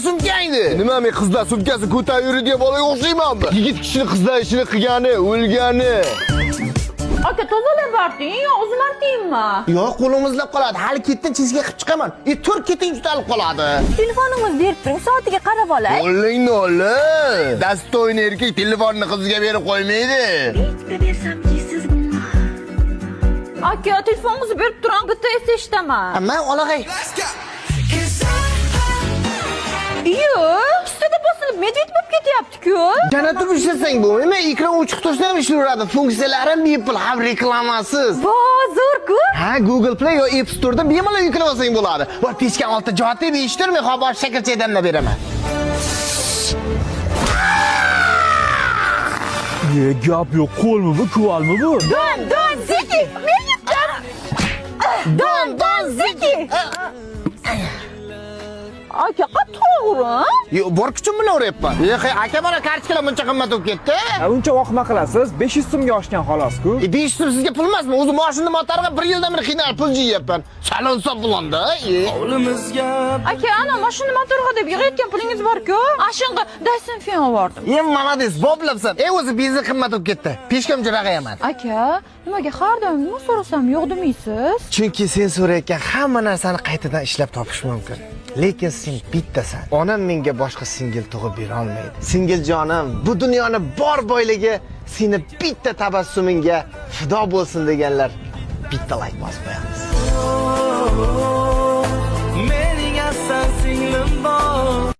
sumkangni. Nima men qizlar sumkasi ko'tarib yuradigan bolaga o'xshaymanmi? Yigit kishini qizlar ishini qilgani, o'lgani. Aka tozalab barding, yo o'zim artaymi? Yo'q, qo'lim muzlab qoladi. Hali ketdan chizga qilib chiqaman. Tur keting jutalib qoladi. Telefoningizni berib turing, soatiga qarab olay. Qo'lingni ola. Dastoyni erkak telefonni qizga berib qo'ymaydi. Aka, telefoningizni berib turing, bitta eshitaman. Men olag'ay. Yo'q, ustada bosilib medved bo'lib ketyapti-ku. Jannatda ishlasang bo'lmaymi? Ekran o'chiq tursa ham ishlayveradi. Funksiyalari bepul, ham reklamasiz. Zo'r-ku. Ha, Google Play yo App Store'dan bemalol yuklab olsang bo'ladi. Va pechkan oltida javob deb eshittirmay, ha bosh shakarchaydamda beraman. Gap yo'q, qo'lmi bu, kuvalmi bu? Don Ziki. Men yutdim. Don Ziki. Aka, qattiq Yo, bor kuchim bilan uryapman. Aka mana kartikalar buncha qimmat bo'lib ketdi. Uncha vaqtma qilasiz, 500 so'mga oshgan xolos-ku. 500 so'm sizga pul emasmi? O'zi mashinani motoriga 1 yildan beri qiynalib pul yeyapman. Salon hisob bo'landa. Aka, ana mashina motoriga deb yig'ayotgan pulingiz bor-ku. Ashunga Dyson fan oldim. Malades, boplabsan. O'zi benzin qimmat bo'lib ketdi. Peshkamcha rag'ayaman. Aka, nimaga har doim nima so'rasam yo'q demaysiz? Chunki sen so'rayotgan hamma narsani qaytadan ishlab topish mumkin. Lekin sen bittasan. Onam menga boshqa singil tug'ib bera olmaydi. Singiljonim, bu dunyoni bor boyligi seni bitta tabassumingga fido bo'lsin deganlar bitta like bosib qo'yamiz.